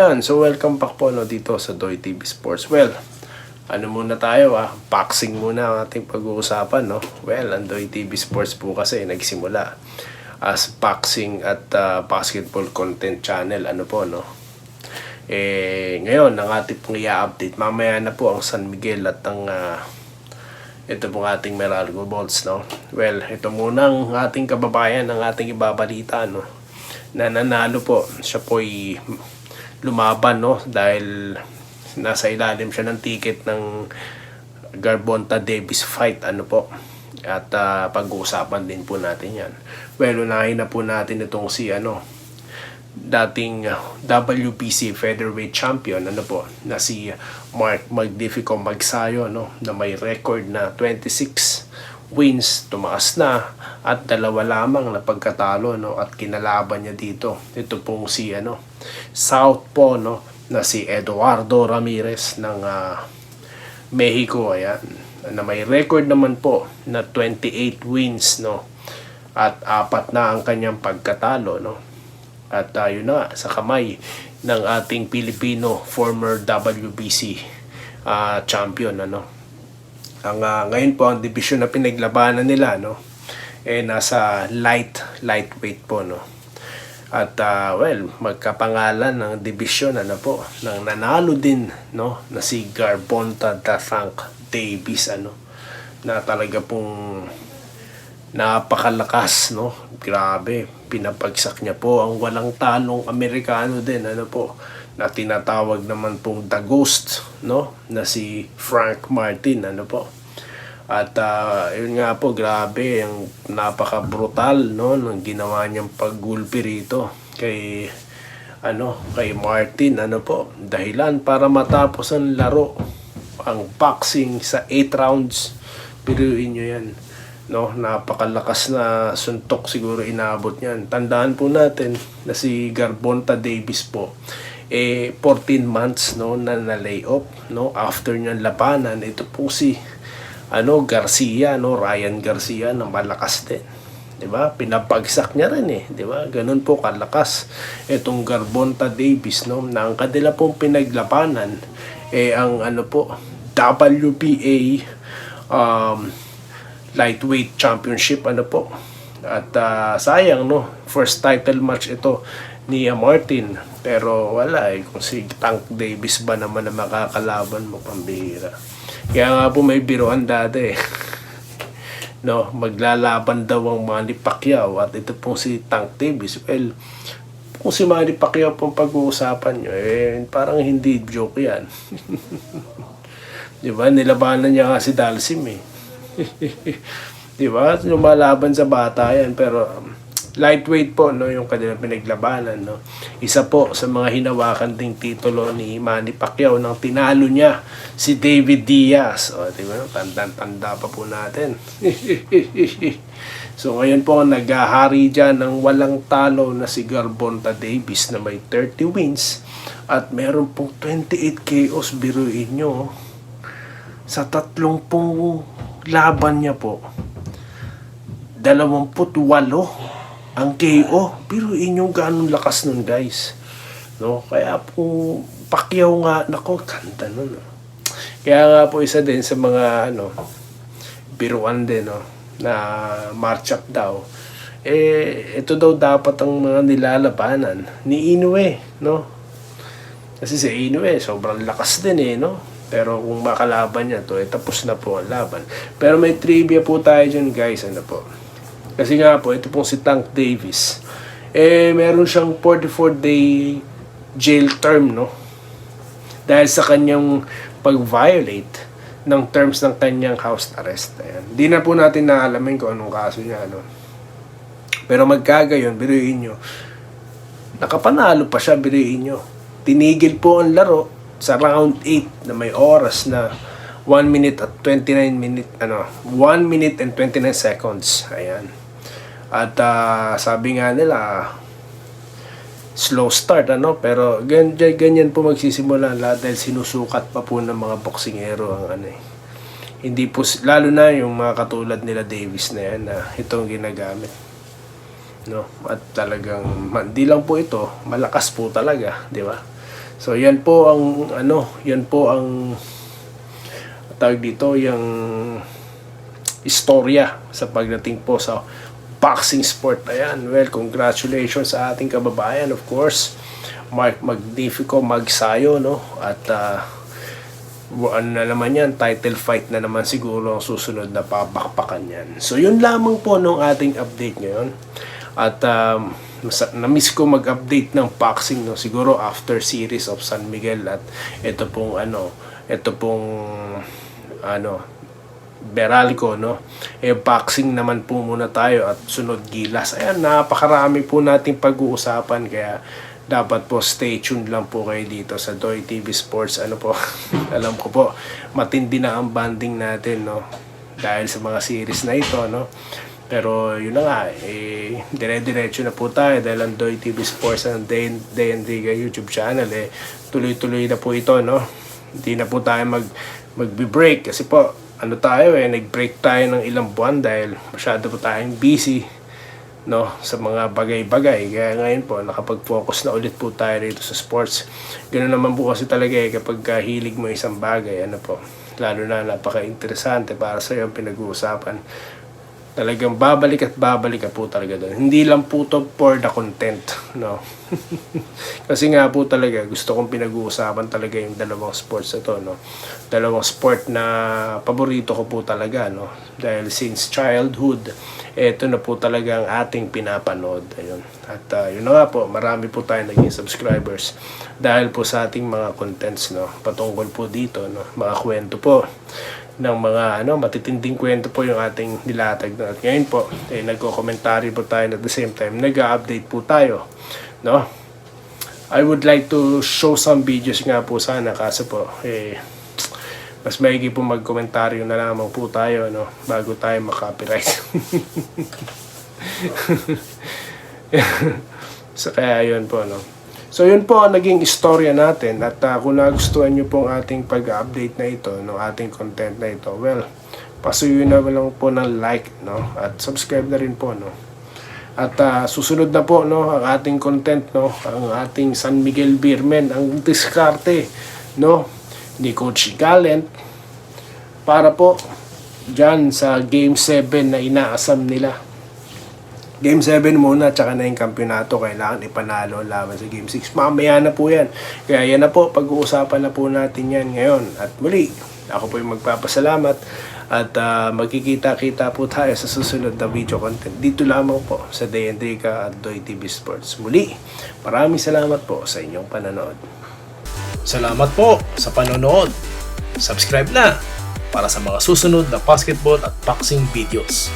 Ayan, so welcome back po dito sa Doy TV Sports. Well, ano muna tayo boxing muna ang ating pag-uusapan Well, ang Doy TV Sports po kasi nagsimula as boxing at basketball content channel ngayon ang ating pong i-update. Mamaya na po ang San Miguel at ang ito pong ating Meralco Bolts Well, ito muna ang ating kababayan, ang ating ibabalita na nanalo po. Siya po'y lumaban dahil nasa ilalim siya ng ticket ng Gervonta Davis fight at pag-uusapan din po natin yan. Well, unahin na po natin itong si dating WBC featherweight champion na si Mark Magnifico Magsayo na may record na 26 wins, tumaas na at 2 lamang na pagkatalo at kinalaban niya dito. Ito pong si Southpaw na si Eduardo Ramirez ng Mexico, ayan, na may record naman po na 28 wins at 4 na ang kanyang pagkatalo at yun na sa kamay ng ating Pilipino former WBC champion ang ngayon po ang division na pinaglabanan nila nasa lightweight po at well, magkapangalan ng division ng nanalo din na si Gervonta Davis na talaga pong napakalakas grabe, pinapagsak niya po ang walang talong Amerikano din na tinatawag naman pong The Ghost na si Frank Martin at yun nga po, grabe ang napaka-brutal ng ginawa niyang paggulpi rito kay Martin dahilan para matapos ang laro, ang boxing sa 8 rounds. Piruin niyo yan napakalakas na suntok siguro inabot niyan. Tandaan po natin na si Gervonta Davis po 14 months na na-layoff after niyang labanan. Ito po si Garcia Ryan Garcia na malakas din, di ba? Pinapagsak niya rin di ba? Ganun po kalakas itong Gervonta Davis na ang kanila pong pinaglabanan ang WBA lightweight championship at sayang first title match ito ni Martin, pero wala kung si Tank Davis ba naman na makakalaban mo, pambihira. Kaya nga po may biruan dati maglalaban daw ang Manny Pacquiao at ito pong si Tank Davis. Well, kung si Manny Pacquiao pong pag-uusapan nyo parang hindi joke yan. Diba, nilabanan niya nga si Dalsim diba, lumalaban sa bata yan, pero lightweight po yung kanilang pinaglabanan isa po sa mga hinawakan ding titulo ni Manny Pacquiao nang tinalo niya si David Diaz diba, tanda pa po natin. So ngayon po naghahari dyan ng walang talo na si Gervonta Davis na may 30 wins at meron pong 28 KOs. Biruin nyo sa 30 laban niya po 28 ang KO. Pero inyong ganong lakas nun, guys. Kaya po Pacquiao nga, kanta nun. Kaya nga po isa din sa mga biruan din na match up daw. Ito daw dapat ang mga nilalabanan ni Inoue kasi si Inoue sobrang lakas din pero kung makalaban niya tapos na po ang laban. Pero may trivia po tayo dyan, guys. Kasi nga po, ito pong si Tank Davis meron siyang 44-day jail term dahil sa kanyang pag-violate ng terms ng kanyang house arrest. Ayan. Di na po natin naalamin kung anong kaso niya pero magkagayon, biruin nyo, nakapanalo pa siya. Biruin nyo, tinigil po ang laro sa round 8 na may oras na 1 minute and 29 seconds. Ayan. At sabi nga nila slow start pero ganyan po magsisimula lahat dahil sinusukat pa po ng mga boksingero ang hindi po, lalo na yung mga katulad nila Davis na yan na itong ginagamit at talagang hindi lang po ito, malakas po talaga, di ba? So yan po ang yan po ang tawag dito, yung istorya sa pagdating po sa boxing sport. Ayan, well, congratulations sa ating kababayan, of course, Mark Magnifico Magsayo, no? At ano na naman yan, title fight na naman siguro ang susunod na papakpakan yan. So yun lamang po nung ating update ngayon. At na-miss ko mag-update ng boxing, no? Siguro after series of San Miguel at ito pong Beralco, no? Boxing naman po muna tayo at sunod Gilas. Ayan, napakarami po nating pag-uusapan, kaya dapat po stay tuned lang po kayo dito sa Doy TV Sports. Ano po, alam ko po, matindi na ang banding natin, no? Dahil sa mga series na ito, no? Pero yun na nga, dire-diretso na po tayo dahil ang Doy TV Sports and Day and Diga YouTube channel, tuloy-tuloy na po ito, no? Hindi na po tayo magbe-break kasi po, nag-break tayo ng ilang buwan dahil masyado po tayong busy, no, sa mga bagay-bagay. Kaya ngayon po, nakapag-focus na ulit po tayo rito sa sports. Ganoon naman po kasi talaga kapag hilig mo isang bagay, lalo na napaka-interesante para sa iyo ang pinag-uusapan, talagang babalik ka po talaga doon. Hindi lang po to for the content, no? Kasi nga po talaga, gusto kong pinag-uusapan talaga yung dalawang sports na to, no? Dalawang sport na paborito ko po talaga, no? Dahil since childhood, eto na po talaga ang ating pinapanood. Ayun. At yun na nga po, marami po tayo naging subscribers dahil po sa ating mga contents, no? Patungkol po dito, no? Mga kwento po ng mga matitinding kwento po yung ating nilatag na. At ngayon po, nagko-commentary po tayo at the same time nag-update po tayo, no? I would like to show some videos nga po sana, kaso po mas maigi po mag-komentaryo na lamang po tayo, no, bago tayo makopyright. So kaya yun po, no. So yun po ang naging istorya natin, at kung nagustuhan nyo pong ating pag-update na ito, no, ating content na ito, well, pasuyo na lang po ng like, no, at subscribe na rin po, no. At susunod na po, no, ang ating content, no, ang ating San Miguel Beermen, ang diskarte, no, ni Coach Gallant para po dyan sa Game 7 na inaasam nila. Game 7 muna, tsaka na yung kampyonato, kailangan ipanalo laban sa Game 6. Mamaya na po yan. Kaya yan na po, pag-uusapan na po natin yan ngayon. At muli, ako po yung magpapasalamat at magkikita-kita po tayo sa susunod na video content. Dito lamang po sa Day and Diga at Doy TV Sports. Muli, maraming salamat po sa inyong panonood. Salamat po sa panonood. Subscribe na para sa mga susunod na basketball at boxing videos.